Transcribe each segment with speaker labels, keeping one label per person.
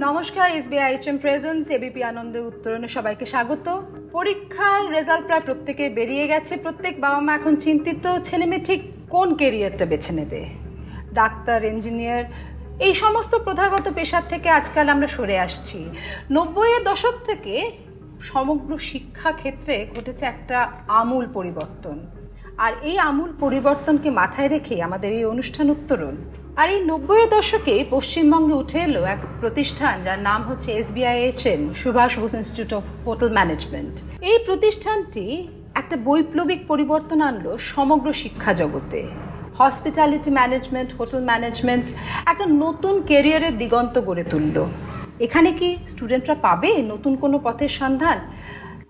Speaker 1: নমস্কার, SBIHM presence ABP আনন্দের উত্তরণে সবাইকে স্বাগত। পরীক্ষার রেজাল্ট প্রায় প্রত্যেকে বেরিয়ে গেছে। প্রত্যেক বাবা মা এখন চিন্তিত ছেলেমেয়ে ঠিক কোন কেরিয়ারটা বেছে নেবে। ডাক্তার, ইঞ্জিনিয়ার, এই সমস্ত প্রথাগত পেশার থেকে আজকাল আমরা সরে আসছি। 90-এর দশক থেকে সমগ্র শিক্ষা ক্ষেত্রে ঘটেছে একটা আমূল পরিবর্তন, আর এই আমূল পরিবর্তনকে মাথায় রেখে আমাদের এই অনুষ্ঠান উত্তরণ। আর এই 90-এর দশকে পশ্চিমবঙ্গে উঠে এলো এক প্রতিষ্ঠান যার নাম হচ্ছে SBIHM, Subhas Bose institute of hotel management. এই প্রতিষ্ঠানটি একটা বৈপ্লবিক পরিবর্তন আনলো সমগ্র শিক্ষা জগতে। হসপিটালিটি ম্যানেজমেন্ট, হোটেল ম্যানেজমেন্ট একটা নতুন কেরিয়ারের দিগন্ত গড়ে তুলল। এখানে কি স্টুডেন্টরা পাবে নতুন কোনো পথের সন্ধান?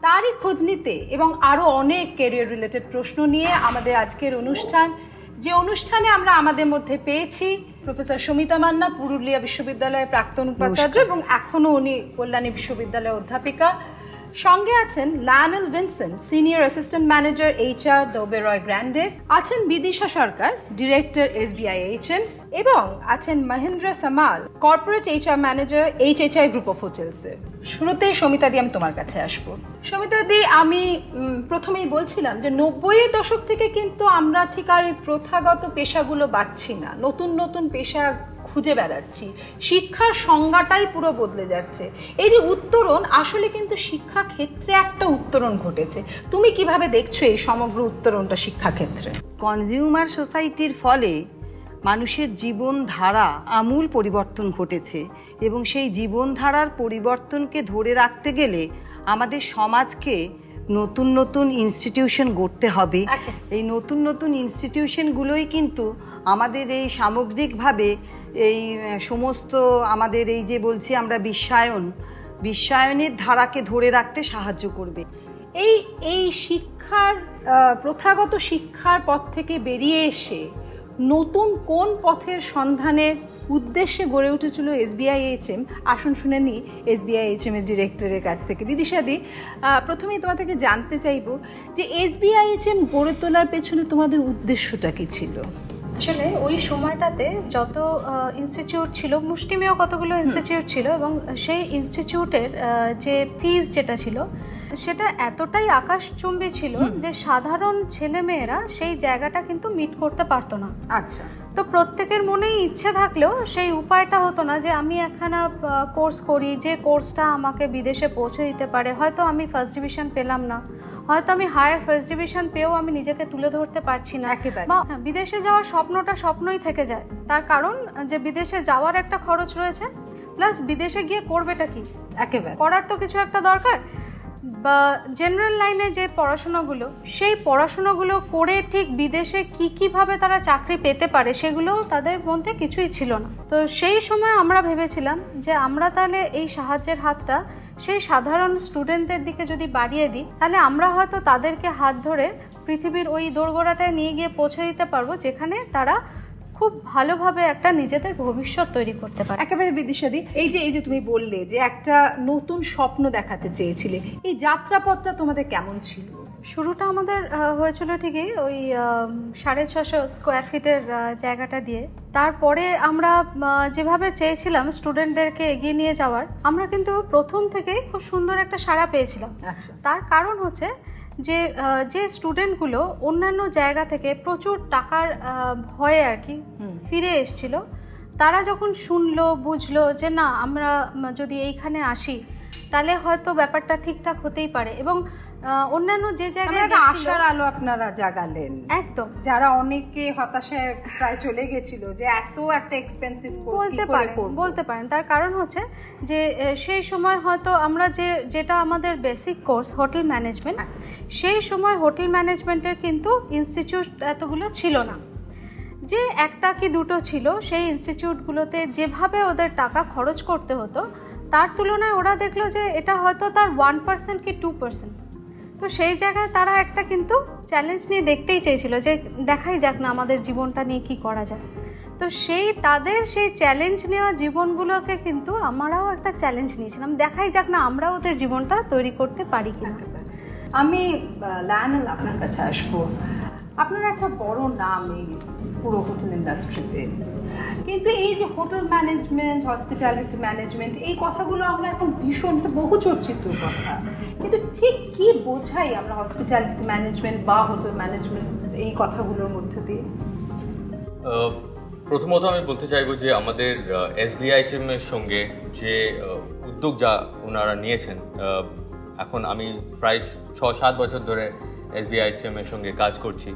Speaker 1: তারই খোঁজ নিতে এবং আরও অনেক কেরিয়ার রিলেটেড প্রশ্ন নিয়ে আমাদের আজকের অনুষ্ঠান, যে অনুষ্ঠানে আমরা আমাদের মধ্যে পেয়েছি প্রফেসর সমিতা মান্না, পুরুলিয়া বিশ্ববিদ্যালয়ের প্রাক্তন উপাচার্য এবং এখনও উনি কল্যাণী বিশ্ববিদ্যালয়ের অধ্যাপিকা। সঙ্গে আছেন Lionel Vincent, senior assistant manager HR, the Oberoi গ্র্যান্ডে। আছেন বিদিশা সরকার, ডিরেক্টর SBIHM, এবং আছেন Mahendra Samal, corporate HR manager HHI group of হোটেলসে। শুরুতে সমিতা দি, আমি তোমার কাছে আসবো। সমিতা দি, আমি প্রথমেই বলছিলাম যে 90-এর দশক থেকে কিন্তু আমরা ঠিক আর এই প্রথাগত পেশাগুলো পাচ্ছি না, নতুন নতুন পেশা খুঁজে বেড়াচ্ছি। শিক্ষার সংজ্ঞাটাই পুরো বদলে যাচ্ছে। এই যে উত্তরণ, আসলে কিন্তু শিক্ষা ক্ষেত্রে একটা উত্তরণ ঘটেছে। তুমি কিভাবে দেখছো এই সমগ্র উত্তরণটা শিক্ষা ক্ষেত্রে?
Speaker 2: কনজিউমার সোসাইটির ফলে মানুষের জীবনধারা আমূল পরিবর্তন ঘটেছে এবং সেই জীবনধারার পরিবর্তনকে ধরে রাখতে গেলে আমাদের সমাজকে নতুন নতুন ইনস্টিটিউশন গড়তে হবে। এই নতুন নতুন ইনস্টিটিউশনগুলোই কিন্তু আমাদের এই সামগ্রিকভাবে এই সমস্ত আমাদের এই যে বলছি আমরা বিশ্বায়নের ধারাকে ধরে রাখতে সাহায্য করবে।
Speaker 1: এই শিক্ষার প্রথাগত শিক্ষার পথ থেকে বেরিয়ে এসে নতুন কোন পথের সন্ধানের উদ্দেশ্যে গড়ে উঠেছিল SBIHM? আসুন শুনে নিই SBIHM এর ডিরেক্টরের কাছ থেকে। বিদিশা দি, প্রথমেই তোমার থেকে জানতে চাইবো যে SBIHM গড়ে তোলার পেছনে তোমাদের উদ্দেশ্যটা কি ছিল?
Speaker 3: আসলে ওই সময়টাতে যত ইনস্টিটিউট ছিল, মুষ্টিমেয় কতগুলো ইনস্টিটিউট ছিল, এবং সেই ইনস্টিটিউটের যে ফিজ যেটা ছিল সেটা এতটাই আকাশচুম্বী ছিল যে সাধারণ ছেলেমেয়েরা সেই জায়গাটা কিন্তু মিট করতে পারতো না।
Speaker 1: আচ্ছা,
Speaker 3: তো প্রত্যেকের মনেই ইচ্ছে থাকলেও সেই উপায়টা হতো না যে আমি একখানা কোর্স করি, যে কোর্সটা আমাকে বিদেশে পৌঁছে দিতে পারে। হয়তো আমি ফার্স্ট ডিভিশন পেলাম না, হয়তো আমি হায়ার ফার্স্ট ডিভিশন পেয়েও আমি নিজেকে তুলে ধরতে পারছি না, বা বিদেশে যাওয়ার স্বপ্নটা স্বপ্নই থেকে যায়। তার কারণ যে বিদেশে যাওয়ার একটা খরচ রয়েছে, প্লাস বিদেশে গিয়ে করবেটা কি,
Speaker 1: একেবারে
Speaker 3: করার তো কিছু একটা দরকার। বা জেনারেল লাইনে যে পড়াশোনাগুলো, সেই পড়াশোনাগুলো করে ঠিক বিদেশে কীভাবে তারা চাকরি পেতে পারে সেগুলো তাদের মধ্যে কিছুই ছিল না। তো সেই সময় আমরা ভেবেছিলাম যে আমরা তাহলে এই সাহায্যের হাতটা সেই সাধারণ স্টুডেন্টদের দিকে যদি বাড়িয়ে দিই, তাহলে আমরা হয়তো তাদেরকে হাত ধরে পৃথিবীর ওই দোরগোড়াটায় নিয়ে গিয়ে পৌঁছে দিতে পারবো যেখানে তারা খুব ভালোভাবে একটা নিজেদের ভবিষ্যৎ তৈরি করতে পারে।
Speaker 1: একেবারে বিদিশাদি, এই যে তুমি বললে যে একটা নতুন স্বপ্ন দেখাতে চেয়েছিলে, এই যাত্রাপথটা তোমাদের কেমন ছিল?
Speaker 3: শুরুটা আমাদের হয়েছিল ঠিকই ওই 650 স্কোয়ার ফিটের জায়গাটা দিয়ে। তারপরে আমরা যেভাবে চেয়েছিলাম স্টুডেন্টদেরকে এগিয়ে নিয়ে যাওয়ার, আমরা কিন্তু প্রথম থেকেই খুব সুন্দর একটা সাড়া পেয়েছিলাম।
Speaker 1: আচ্ছা,
Speaker 3: তার কারণ হচ্ছে যে স্টুডেন্টগুলো অন্যান্য জায়গা থেকে প্রচুর টাকার ভয়ে আর কি ফিরে এসছিল, তারা যখন শুনলো, বুঝলো যে না, আমরা যদি এইখানে আসি তাহলে হয়তো ব্যাপারটা ঠিকঠাক হতেই পারে, এবং অন্যান্য যে জায়গায়
Speaker 1: আশার আলো আপনারা জাগালেন।
Speaker 3: একদম,
Speaker 1: যারা অনেকে হতাশায় প্রায় চলে গেছিল যে এত একটা এক্সপেন্সিভ কোর্স
Speaker 3: বলতে পারেন। তার কারণ হচ্ছে যে সেই সময় হয়তো আমরা যেটা আমাদের বেসিক কোর্স হোটেল ম্যানেজমেন্ট, সেই সময় হোটেল ম্যানেজমেন্টের কিন্তু ইনস্টিটিউট এতগুলো ছিল না। যে একটা কি দুটো ছিল, সেই ইনস্টিটিউটগুলোতে যেভাবে ওদের টাকা খরচ করতে হতো তার তুলনায় ওরা দেখলো যে এটা হয়তো তার 1% কি 2%। তো সেই জায়গায় তারা একটা কিন্তু চ্যালেঞ্জ নিয়ে দেখতেই চেয়েছিল যে দেখাই যাক না আমাদের জীবনটা নিয়ে কি করা যায়। তো তাদের সেই চ্যালেঞ্জ নেওয়া জীবনগুলোকে কিন্তু আমরাও একটা চ্যালেঞ্জ নিয়েছিলাম, দেখাই যাক না আমরা ওদের জীবনটা তৈরি করতে পারি কিনা।
Speaker 1: আমি লায়নেল আপনার কাছে আসবো। আপনার একটা বড় নাম এই পুরো হোটেল ইন্ডাস্ট্রিতে, কিন্তু এই যে হোটেল ম্যানেজমেন্ট, হসপিটালিটি ম্যানেজমেন্ট, এই কথাগুলো আমরা এখন ভীষণ বহু চর্চিত কথা, কিন্তু ঠিক কি বোঝাই আমরা হসপিটালিটি ম্যানেজমেন্ট বা হোটেল ম্যানেজমেন্ট এই কথাগুলোর মধ্যে দিয়ে?
Speaker 4: প্রথমত আমি বলতে চাইবো যে আমাদের SBIHM এর সঙ্গে যে উদ্যোগ যা ওনারা নিয়েছেন, এখন আমি প্রায় 6-7 বছর ধরে SBIHM এর সঙ্গে কাজ করছি।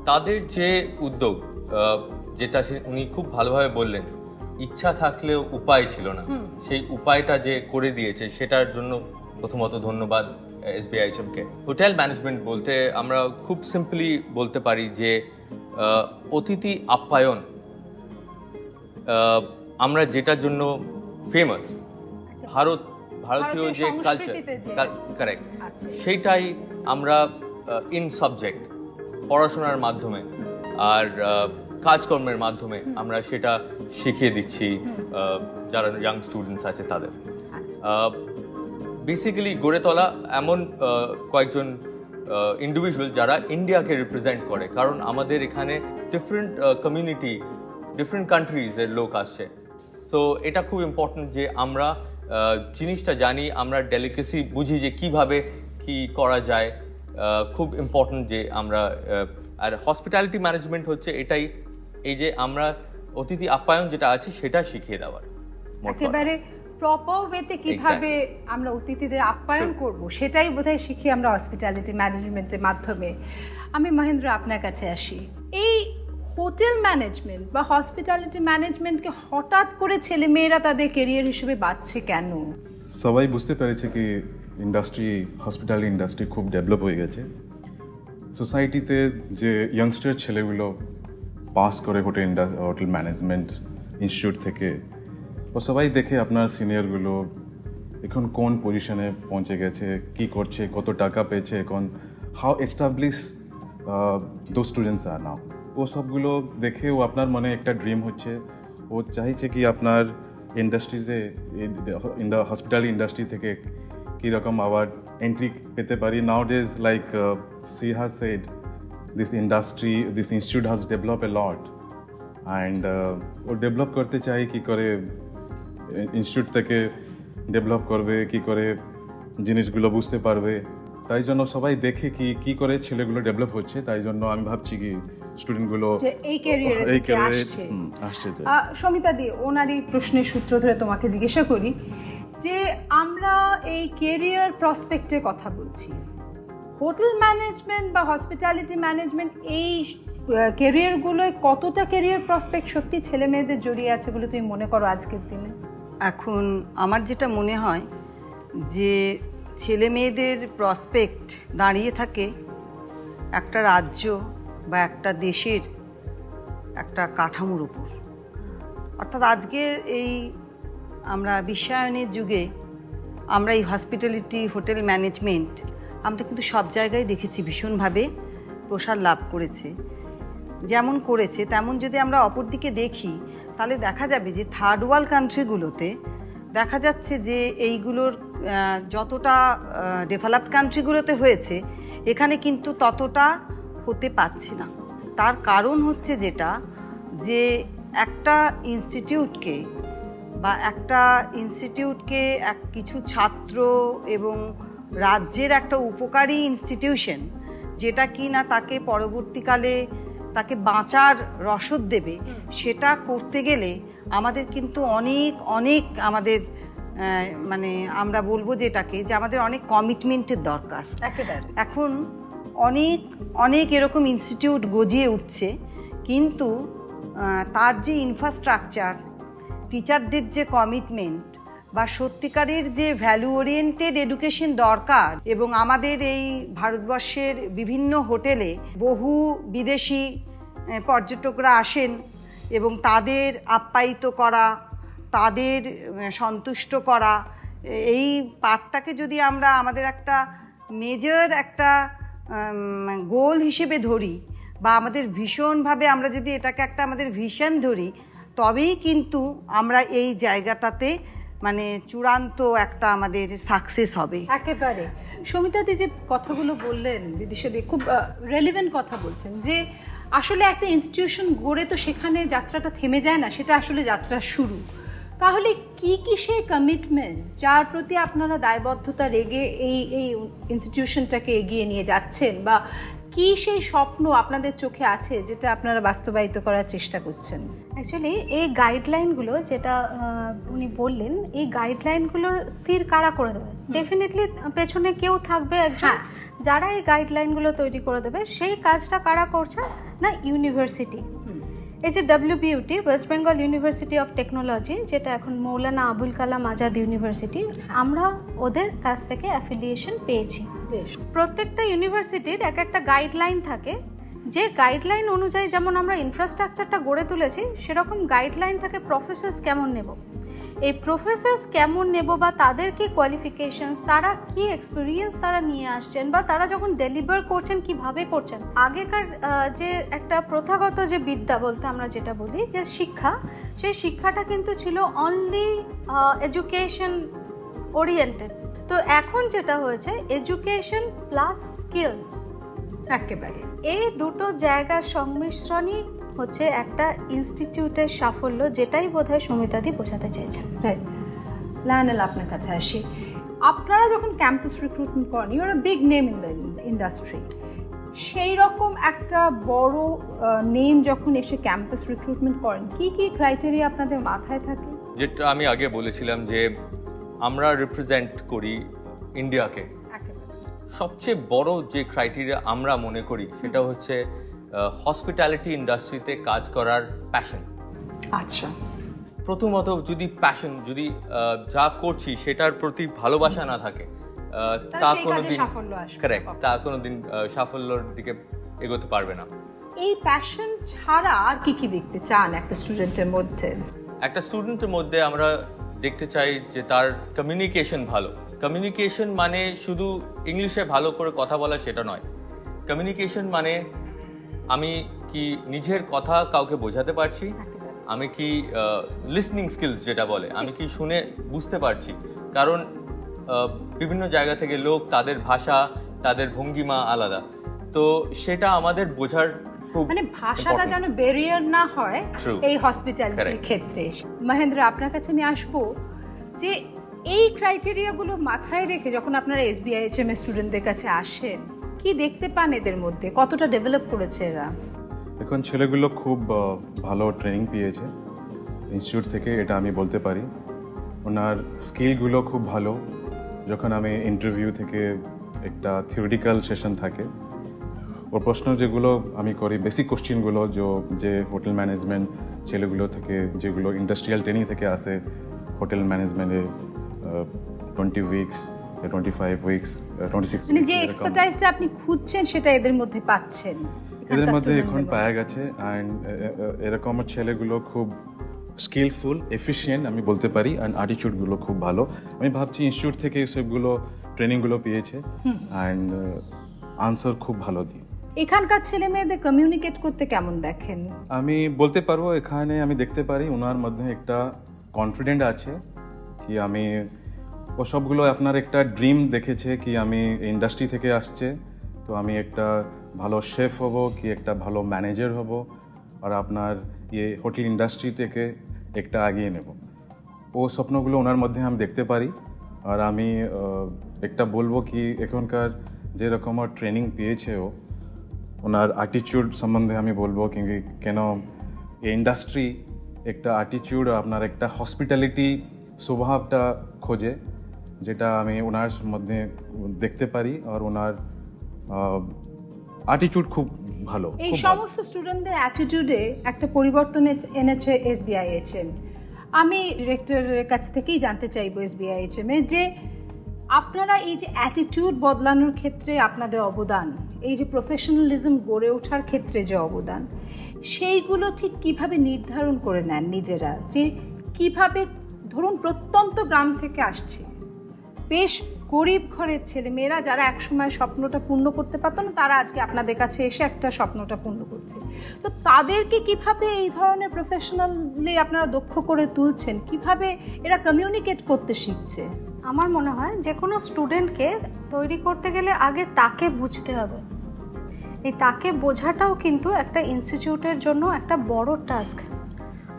Speaker 4: তাদের যে উদ্যোগ, যেটা উনি খুব ভালোভাবে বললেন, ইচ্ছা থাকলেও উপায় ছিল না, সেই উপায়টা যে করে দিয়েছে সেটার জন্য প্রথমত ধন্যবাদ SBIHM কে। হোটেল ম্যানেজমেন্ট বলতে আমরা খুব সিম্পলি বলতে পারি যে অতিথি আপ্যায়ন, আমরা যেটার জন্য ফেমাস, ভারতীয় যে কালচার, কারেক্ট, সেইটাই আমরা ইন সাবজেক্ট পড়াশোনার মাধ্যমে আর কাজকর্মের মাধ্যমে আমরা সেটা শিখিয়ে দিচ্ছি যারা ইয়াং স্টুডেন্টস আছে তাদের। বেসিক্যালি গড়ে তোলা এমন কয়েকজন ইন্ডিভিজুয়াল যারা ইন্ডিয়াকে রিপ্রেজেন্ট করে, কারণ আমাদের এখানে ডিফারেন্ট কমিউনিটি, ডিফারেন্ট কান্ট্রিজের লোক আসছে। সো এটা খুব ইম্পর্টেন্ট যে আমরা জিনিসটা জানি, আমরা ডেলিকেসি বুঝি যে কিভাবে কি করা যায়। খুব ইম্পর্টেন্ট যে আমরা, আর হসপিটালিটি ম্যানেজমেন্ট হচ্ছে এটাই, এই যে আমরা অতিথি আপ্যায়ন যেটা আছে সেটা শিখিয়ে দেওয়ার,
Speaker 1: একেবারে প্রপার ওয়েতে কিভাবে আমরা অতিথিদের আপ্যায়ন করব সেটাই বোধহয় শিখি আমরা হসপিটালিটি ম্যানেজমেন্টের মাধ্যমে। আমি মহেন্দ্র আপনার কাছে আসি, এই হোটেল ম্যানেজমেন্ট বা হসপিটালিটি ম্যানেজমেন্টকে হঠাৎ করে ছেলেমেয়েরা তাদের কেরিয়ার হিসেবে বাছছে কেন?
Speaker 5: সবাই বুঝতে পেরেছে কি ইন্ডাস্ট্রি, হসপিটালিটি ইন্ডাস্ট্রি খুব ডেভেলপ হয়ে গেছে। সোসাইটিতে যে ইয়াংস্টার ছেলেগুলো পাস করে হোটেল ম্যানেজমেন্ট ইনস্টিটিউট থেকে, ও সবাই দেখে আপনার সিনিয়রগুলো এখন কোন পজিশনে পৌঁছে গেছে, কি করছে, কত টাকা পেয়েছে, এখন হাউ এস্টাবলিশ দো স্টুডেন্টস আর নাও, ও সবগুলো দেখে ও আপনার মনে একটা ড্রিম হচ্ছে, ও চাইছে কি আপনার ইন্ডাস্ট্রিজে, হসপিটালিটি ইন্ডাস্ট্রি থেকে কীরকম আবার এন্ট্রি পেতে পারি। Nowadays like she has said, this industry, this institute has develop a lot, and ও ডেভেলপ করতে চাই কি করে, ইনস্টিটিউট থেকে ডেভেলপ করবে, কি করে জিনিসগুলো বুঝতে পারবে। তাই জন্য সবাই দেখে কি করে ছেলেগুলো ডেভেলপ হচ্ছে, তাই জন্য আমি ভাবছি কি স্টুডেন্টগুলো
Speaker 1: এই ক্যারিয়ারে
Speaker 5: আসছে।
Speaker 1: সমিতা দি, ওনার এই প্রশ্নের সূত্র ধরে তোমাকে জিজ্ঞাসা করি যে আমরা এই ক্যারিয়ার প্রসপেক্টের কথা বলছি, হোটেল ম্যানেজমেন্ট বা হসপিটালিটি ম্যানেজমেন্ট এই ক্যারিয়ারগুলোয় কতটা ক্যারিয়ার প্রসপেক্ট সত্যি ছেলে মেয়েদের জড়িয়ে আছে বলে তুমি মনে করো আজকের দিনে?
Speaker 2: এখন আমার যেটা মনে হয় যে ছেলে মেয়েদের প্রসপেক্ট দাঁড়িয়ে থাকে একটা রাজ্য বা একটা দেশের একটা কাঠামোর উপর। অর্থাৎ আজকের এই আমরা বিশ্বায়নের যুগে আমরা এই হসপিটালিটি, হোটেল ম্যানেজমেন্ট আমরা কিন্তু সব জায়গায় দেখেছি ভীষণভাবে প্রসার লাভ করেছে। যেমন করেছে তেমন যদি আমরা অপরদিকে দেখি তাহলে দেখা যাবে যে থার্ড ওয়ার্ল্ড কান্ট্রিগুলোতে দেখা যাচ্ছে যে এইগুলোর যতটা ডেভেলপড কান্ট্রিগুলোতে হয়েছে এখানে কিন্তু ততটা হতে পারছে না। তার কারণ হচ্ছে যেটা, যে একটা ইনস্টিটিউটকে কিছু ছাত্র এবং রাজ্যের একটা উপকারী ইনস্টিটিউশন, যেটা কি না তাকে পরবর্তীকালে তাকে বাঁচার রসদ দেবে, সেটা করতে গেলে আমাদের কিন্তু অনেক আমাদের মানে আমরা বলবো যেটাকে যে আমাদের অনেক কমিটমেন্টের দরকার। এখন অনেক এরকম ইনস্টিটিউট গজিয়ে উঠছে, কিন্তু তার যে ইনফ্রাস্ট্রাকচার, টিচারদের যে কমিটমেন্ট বা সত্যিকারের যে ভ্যালু ওরিয়েন্টেড এডুকেশন দরকার, এবং আমাদের এই ভারতবর্ষের বিভিন্ন হোটেলে বহু বিদেশি পর্যটকরা আসেন এবং তাদের আপ্যায়িত করা, তাদের সন্তুষ্ট করা, এই পার্টটাকে যদি আমরা আমাদের একটা মেজর একটা গোল হিসেবে ধরি বা আমাদের ভীষণভাবে আমরা যদি এটাকে একটা আমাদের ভিশন ধরি, তবেই কিন্তু আমরা এই জায়গাটাতে মানে চূড়ান্ত একটা আমাদের সাকসেস হবে।
Speaker 1: একেবারে সমিতাদি যে কথাগুলো বললেন বিদিশাদি, খুব রেলিভেন্ট কথা বলছেন যে আসলে একটা ইনস্টিটিউশন গড়ে তো সেখানে যাত্রাটা থেমে যায় না, সেটা আসলে যাত্রা শুরু। তাহলে কি কি সেই কমিটমেন্ট যার প্রতি আপনারা দায়বদ্ধতা রেগে এই ইনস্টিটিউশনটাকে এগিয়ে নিয়ে যাচ্ছেন, বা কি সেই স্বপ্ন আপনাদের চোখে আছে যেটা আপনারা বাস্তবায়িত করার চেষ্টা করছেন?
Speaker 3: অ্যাকচুয়ালি এই গাইডলাইনগুলো যেটা উনি বললেন, এই গাইডলাইনগুলো স্থির কারা করে দেবে? ডেফিনেটলি পেছনে কেউ থাকবে একজন, যারা এই গাইডলাইনগুলো তৈরি করে দেবে। সেই কাজটা কারা করছে না, ইউনিভার্সিটি। এই যে WBUT, West Bengal university of technology, যেটা এখন মৌলানা আবুল কালাম আজাদ ইউনিভার্সিটি, আমরা ওদের কাছ থেকে অ্যাফিলিয়েশন পেয়েছি। প্রত্যেকটা ইউনিভার্সিটির এক একটা গাইডলাইন থাকে, যে গাইডলাইন অনুযায়ী যেমন আমরা ইনফ্রাস্ট্রাকচারটা গড়ে তুলেছি, সেরকম গাইডলাইন থাকে প্রফেসর্স কেমন নেব, এই প্রফেসর্স কেমন নেব, বা তাদের কি কোয়ালিফিকেশনস, তারা কি এক্সপিরিয়েন্স তারা নিয়ে আসছেন, বা তারা যখন ডেলিভার করছেন কিভাবে করছেন। আগেকার যে একটা প্রথাগত যে বিদ্যা বলতে আমরা যেটা বলি যে শিক্ষা, সেই শিক্ষাটা কিন্তু ছিল অনলি এডুকেশন ওরিয়েন্টেড। তো এখন যেটা হয়েছে এডুকেশন প্লাস স্কিল,
Speaker 1: একেবারে
Speaker 3: এই দুটো জায়গার সংমিশ্রণই হচ্ছে একটা ইনস্টিটিউটের সাফল্য, যেটাই বোধহয় সমিতাদি বোঝাতে চেয়েছেন।
Speaker 1: রাইট। লায়নেল, আপনার কাছে আসি। আপনারা যখন ক্যাম্পাস রিক্রুটমেন্ট করেন, you are a big name in the industry, সেই রকম একটা বড় নেম যখন এসে ক্যাম্পাস রিক্রুটমেন্ট করেন, কি কি ক্রাইটেরিয়া আপনাদের মাথায় থাকে?
Speaker 4: যেটা আমি আগে বলেছিলাম যে আমরা রিপ্রেজেন্ট করি ইন্ডিয়াকে। সবচেয়ে বড় যে ক্রাইটেরিয়া আমরা মনে করি সেটা হচ্ছে হসপিটালিটি ইন্ডাস্ট্রিতে কাজ করার প্যাশন।
Speaker 1: আচ্ছা,
Speaker 4: প্রথমত যদি প্যাশন, যদি যা করছি সেটার প্রতি ভালোবাসা না থাকে, তা কোনোদিন কারেক্ট, তা কোনোদিন সাফল্যের দিকে এগোতে পারবে না।
Speaker 1: এই প্যাশন ছাড়া আর কি কি দেখতে চান একটা স্টুডেন্টের মধ্যে?
Speaker 4: একটা স্টুডেন্টের মধ্যে আমরা দেখতে চাই যে তার কমিউনিকেশন ভালো। কমিউনিকেশন মানে শুধু ইংলিশে ভালো করে কথা বলা সেটা নয়। কমিউনিকেশন মানে আমি কি নিজের কথা কাউকে বোঝাতে পারছি, আমি কি লিসনিং স্কিলস যেটা বলে, আমি কি শুনে বুঝতে পারছি। কারণ বিভিন্ন জায়গা থেকে লোক, তাদের ভাষা, তাদের ভঙ্গিমা আলাদা, তো সেটা আমাদের বোঝার খুব,
Speaker 1: মানে ভাষাটা যেন ব্যারিয়ার না হয় এই হসপিটালিটির ক্ষেত্রে। মহেন্দ্র, আপনার কাছে আমি আসবো যে এই ক্রাইটেরিয়াগুলো মাথায় রেখে যখন আপনারা SBIHM এর স্টুডেন্টদের কাছে আসেন, কি দেখতে পান এদের মধ্যে, কতটা ডেভেলপ করেছে এরা?
Speaker 5: এখন ছেলেগুলো খুব ভালো ট্রেনিং পেয়েছে ইনস্টিটিউট থেকে, এটা আমি বলতে পারি। ওনার স্কিলগুলো খুব ভালো। যখন আমি ইন্টারভিউ থেকে একটা থিওরিটিক্যাল সেশন থাকে, ওর প্রশ্ন যেগুলো আমি করি, বেসিক কোশ্চেনগুলো যে হোটেল ম্যানেজমেন্ট ছেলেগুলো থেকে, যেগুলো ইন্ডাস্ট্রিয়াল ট্রেনিং থেকে আসে হোটেল ম্যানেজমেন্টে 20 উইকস, 25 উইকস, 26
Speaker 1: মানে যে এক্সপার্টাইজটা আপনি খুঁজছেন সেটা এদের মধ্যে পাচ্ছেন?
Speaker 5: এদের মধ্যে এখন পাওয়া গেছে। অ্যান্ড এরকম ছেলেগুলো খুব স্কিলফুল, এফিশিয়েন্ট আমি বলতে পারি, অ্যান্ড অ্যাটিটিউডগুলো খুব ভালো। আমি ভাবছি ইনস্টিটিউট থেকে সবগুলো ট্রেনিংগুলো পেয়েছে, অ্যান্ড আনসার খুব ভালো দিই।
Speaker 1: এখানকার ছেলে মেয়েদের কমিউনিকেট করতে কেমন দেখেন?
Speaker 5: আমি বলতে পারবো এখানে আমি দেখতে পারি ওনার মধ্যে একটা কনফিডেন্ট আছে কি আমি, ও সবগুলো আপনার একটা ড্রিম দেখেছে কি আমি ইন্ডাস্ট্রি থেকে আসছে, তো আমি একটা ভালো শেফ হব, কি একটা ভালো ম্যানেজার হব, আর আপনার হোটেল ইন্ডাস্ট্রি থেকে একটা এগিয়ে নেব। ও স্বপ্নগুলো ওনার মধ্যে আমি দেখতে পারি। আর আমি একটা বলবো কি এখনকার যেরকম ট্রেনিং পেয়েছে ওনার অ্যাটিটিউড সম্বন্ধে আমি বলবো, কিন্তু কেন এই ইন্ডাস্ট্রি একটা অ্যাটিটিউড, আপনার একটা হসপিটালিটি স্বভাবটা খোঁজে, যেটা আমি ওনার মধ্যে দেখতে পারি। আর ওনার অ্যাটিটিউড খুব ভালো।
Speaker 1: এই সমস্ত স্টুডেন্টদের অ্যাটিটিউডে একটা পরিবর্তন এনেছে SBIHM। আমি ডিরেক্টরের কাছ থেকেই জানতে চাইবো SBIHM এ যে আপনারা এই যে অ্যাটিটিউড বদলানোর ক্ষেত্রে আপনাদের অবদান, এই যে প্রফেশনালিজম গড়ে ওঠার ক্ষেত্রে যে অবদান, সেইগুলো ঠিক কিভাবে নির্ধারণ করে নেন নিজেরা? যে কিভাবে, ধরুন প্রত্যন্ত গ্রাম থেকে আসছে, বেশ গরিব ঘরের ছেলে মেয়েরা যারা একসময় স্বপ্নটা পূর্ণ করতে পারতো না, তারা আজকে আপনাদের কাছে এসে একটা স্বপ্নটা পূর্ণ করছে, তো তাদেরকে কিভাবে এই ধরনের প্রফেশনালি আপনারা দক্ষ করে তুলছেন? কিভাবে এরা কমিউনিকেট করতে শিখছে?
Speaker 3: আমার মনে হয় যে কোনো স্টুডেন্টকে তৈরি করতে গেলে আগে তাকে বুঝতে হবে। এই তাকে বোঝাটাও কিন্তু একটা ইনস্টিটিউটের জন্য একটা বড় টাস্ক।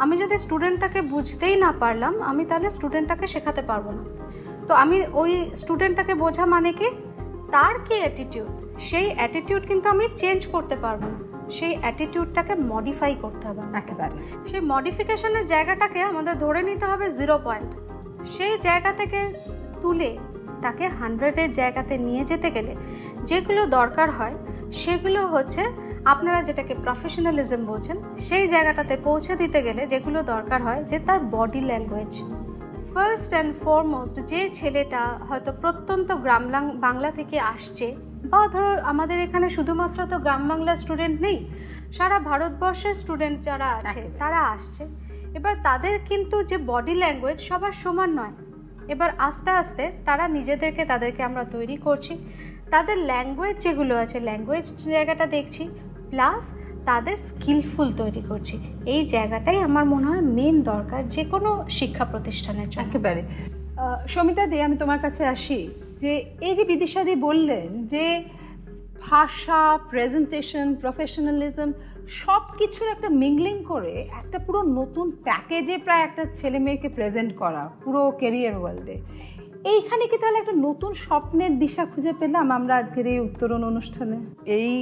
Speaker 3: আমি যদি স্টুডেন্টটাকে বুঝতেই না পারলাম, আমি তাহলে স্টুডেন্টটাকে শেখাতে পারবো না। তো আমি ওই স্টুডেন্টটাকে বোঝা মানে কি, তার কি অ্যাটিটিউড, সেই অ্যাটিটিউড কিন্তু আমি চেঞ্জ করতে পারবো না, সেই অ্যাটিটিউডটাকে মডিফাই করতে হবে।
Speaker 1: একেবারে
Speaker 3: সেই মডিফিকেশনের জায়গাটাকে আমাদের ধরে নিতে হবে 0 পয়েন্ট। সেই জায়গা থেকে তুলে তাকে 100-এর জায়গাতে নিয়ে যেতে গেলে যেগুলো দরকার হয় সেগুলো হচ্ছে আপনারা যেটাকে প্রফেশনালিজম বলছেন, সেই জায়গাটাতে পৌঁছে দিতে গেলে যেগুলো দরকার হয় যে তার body language. First and foremost যে ছেলেটা হয়তো প্রত্যন্ত গ্রাম বাংলা থেকে আসছে, বা ধরো আমাদের এখানে শুধুমাত্র তো গ্রাম বাংলার স্টুডেন্ট নেই, সারা ভারতবর্ষের স্টুডেন্ট যারা আছে তারা আসছে। এবার তাদের কিন্তু যে বডি ল্যাঙ্গুয়েজ সবার সমান নয়। এবার আস্তে আস্তে তারা নিজেদেরকে, তাদেরকে আমরা তৈরি করছি, তাদের ল্যাঙ্গুয়েজ যেগুলো আছে ল্যাঙ্গুয়েজ জায়গাটা দেখছি, প্লাস তাদের স্কিলফুল তৈরি করছি। এই জায়গাটাই আমার মনে হয় মেন দরকার যে কোনো শিক্ষা প্রতিষ্ঠানের জন্য।
Speaker 1: একেবারে। সমিতা দি, আমি তোমার কাছে আসি যে এই যে বিদিশাদি বললেন যে ভাষা, প্রেজেন্টেশন, প্রফেশনালিজম সব কিছুর একটা মিংলিং করে একটা পুরো নতুন প্যাকেজে প্রায় একটা ছেলে মেয়েকে প্রেজেন্ট করা পুরো ক্যারিয়ার ওয়ার্ল্ডে, এইখানে কি তাহলে একটা নতুন স্বপ্নের দিশা খুঁজে পেলাম আমরা আজকের এই উত্তরণ অনুষ্ঠানে?
Speaker 2: এই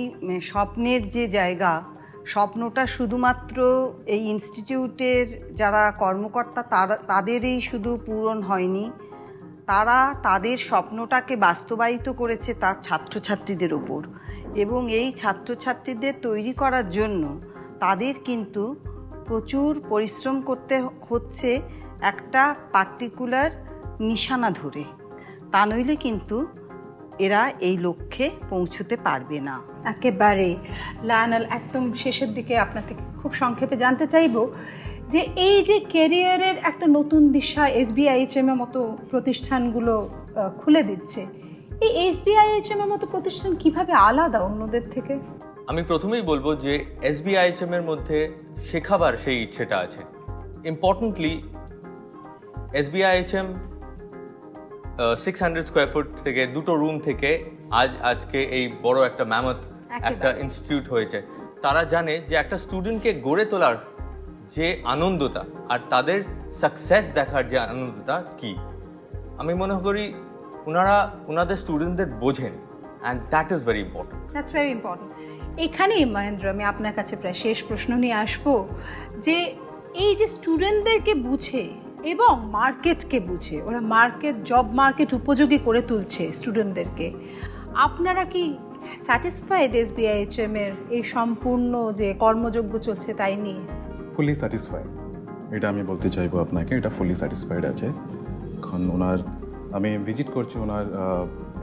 Speaker 2: স্বপ্নের যে জায়গা, স্বপ্নটা শুধুমাত্র এই ইনস্টিটিউটের যারা কর্মকর্তা তাদেরই শুধু পূরণ হয়নি, তারা তাদের স্বপ্নটাকে বাস্তবায়িত করেছে তার ছাত্রছাত্রীদের ওপর। এবং এই ছাত্রছাত্রীদের তৈরি করার জন্য তাদের কিন্তু প্রচুর পরিশ্রম করতে হচ্ছে একটা পার্টিকুলার নিশানা ধরে, তা নইলে কিন্তু এরা এই লক্ষ্যে পৌঁছতে পারবে না।
Speaker 1: একেবারে। লায়নাল, একদম শেষের দিকে আপনার থেকে খুব সংক্ষেপে জানতে চাইব যে এই যে ক্যারিয়ারের একটা নতুন দিশা SBIHM এর মতো প্রতিষ্ঠানগুলো খুলে দিচ্ছে, এই SBIHM এর মতো প্রতিষ্ঠান কিভাবে আলাদা অন্যদের থেকে?
Speaker 4: আমি প্রথমেই বলবো যে SBIHM এর মধ্যে শেখাবার সেই ইচ্ছেটা আছে। ইম্পর্টেন্টলি SBIHM 600 স্কোয়ার ফুট থেকে 2টো রুম থেকে আজকে এই বড় একটা ম্যামথ একটা ইনস্টিটিউট হয়েছে। তারা জানে যে একটা স্টুডেন্টকে গড়ে তোলার যে আনন্দটা আর তাদের সাকসেস দেখার যে আনন্দটা কি, আমি মনে করি ওনাদের স্টুডেন্টদের বোঝেন, and that is very important.
Speaker 1: That's very important. এখানেই মহেন্দ্র, আমি আপনার কাছে প্রায় শেষ প্রশ্ন নিয়ে আসবো যে এই যে স্টুডেন্টদেরকে বুঝে এবং মার্কেটকে বুঝে, ওরা জব মার্কেট উপযোগী করে তুলছে স্টুডেন্টদেরকে, আপনারা কি স্যাটিসফাইড SBIHM এর এই সম্পূর্ণ যে কর্মযোগ্য চলছে তাই নিয়ে?
Speaker 5: ফুলি স্যাটিসফাইড, এটা আমি বলতে চাইবো আপনাকে, এটা ফুলি স্যাটিসফাইড আছে। এখন আমি ভিজিট করছি ওনার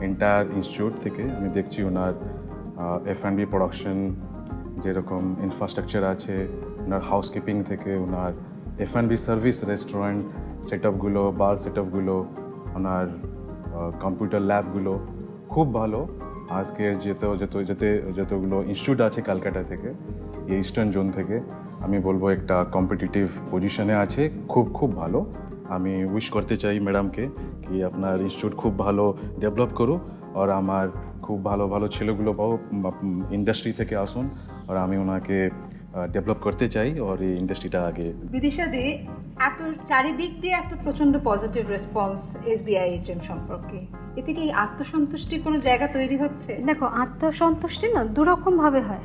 Speaker 5: এন্টায়ার ইনস্টিটিউট থেকে, আমি দেখছি ওনার F&B প্রোডাকশন, যেরকম ইনফ্রাস্ট্রাকচার আছে, ওনার হাউসকিপিং থেকে ওনার F&B সার্ভিস, রেস্টুরেন্ট সেটআপগুলো, বার সেটআপগুলো, ওনার কম্পিউটার ল্যাবগুলো খুব ভালো। আজকে যতগুলো ইনস্টিটিউট আছে ক্যালকাটা থেকে, এই ইস্টার্ন জোন থেকে, আমি বলবো একটা কম্পিটিটিভ পজিশনে আছে, খুব ভালো। আমি উইশ করতে চাই ম্যাডামকে কি আপনার ইনস্টিটিউট খুব ভালো ডেভেলপ করুক, আর আমার খুব ভালো ছেলেগুলো পাও ইন্ডাস্ট্রি থেকে আসুন, আর আমি ওনাকে ডেভেলপ করতে চাই আর এই ইন্ডাস্ট্রিটা আগে।
Speaker 1: বিদিশাদি, এত চারিদিক দিয়ে একটা প্রচণ্ড পজিটিভ রেসপন্স SBIHM সম্পর্কে, এতে কি আত্মসন্তুষ্টির কোনো জায়গা তৈরি হচ্ছে?
Speaker 3: দেখো, আত্মসন্তুষ্টি না দুরকমভাবে হয়।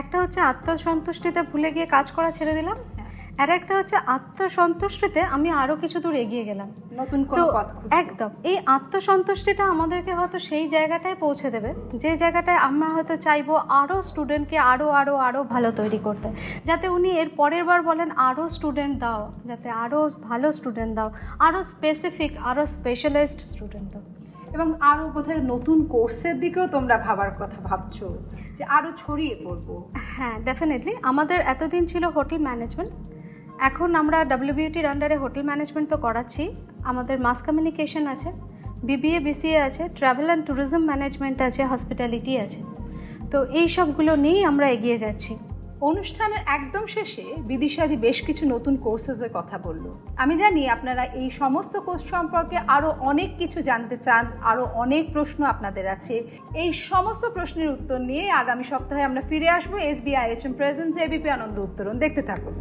Speaker 3: একটা হচ্ছে আত্মসন্তুষ্টিতে ভুলে গিয়ে কাজ করা ছেড়ে দিলাম, আর একটা হচ্ছে আত্মসন্তুষ্টিতে আমি আরও কিছু দূর এগিয়ে গেলাম,
Speaker 1: নতুন কোনো পথ খুঁজে।
Speaker 3: একদম। এই আত্মসন্তুষ্টিটা আমাদেরকে হয়তো সেই জায়গাটায় পৌঁছে দেবে যে জায়গাটায় আমরা হয়তো চাইবো আরও স্টুডেন্টকে আরও ভালো তৈরি করতে, যাতে উনি এর পরের বার বলেন আরও স্টুডেন্ট দাও, যাতে আরও ভালো স্টুডেন্ট দাও, আরও স্পেসিফিক, আরও স্পেশালাইজড স্টুডেন্ট দাও।
Speaker 1: এবং আরও বোধহয় নতুন কোর্সের দিকেও তোমরা ভাবার কথা ভাবছো যে আরও ছড়িয়ে পড়বো।
Speaker 3: হ্যাঁ, ডেফিনেটলি। আমাদের এতদিন ছিল হোটেল ম্যানেজমেন্ট, এখন আমরা WBUTর আন্ডারে হোটেল ম্যানেজমেন্ট তো করাচ্ছি, আমাদের মাস কমিউনিকেশন আছে, BBA BCA আছে, ট্রাভেল অ্যান্ড ট্যুরিজম ম্যানেজমেন্ট আছে, হসপিটালিটি আছে। তো এই সবগুলো নিয়েই আমরা এগিয়ে যাচ্ছি।
Speaker 1: অনুষ্ঠানের একদম শেষে বিদিশাদি বেশ কিছু নতুন কোর্সেসের কথা বলল। আমি জানি আপনারা এই সমস্ত কোর্স সম্পর্কে আরও অনেক কিছু জানতে চান, আরও অনেক প্রশ্ন আপনাদের আছে। এই সমস্ত প্রশ্নের উত্তর নিয়ে আগামী সপ্তাহে আমরা ফিরে আসবো। SBIHM প্রেজেন্টস ABP আনন্দ উত্তরণ। দেখতে থাকুন।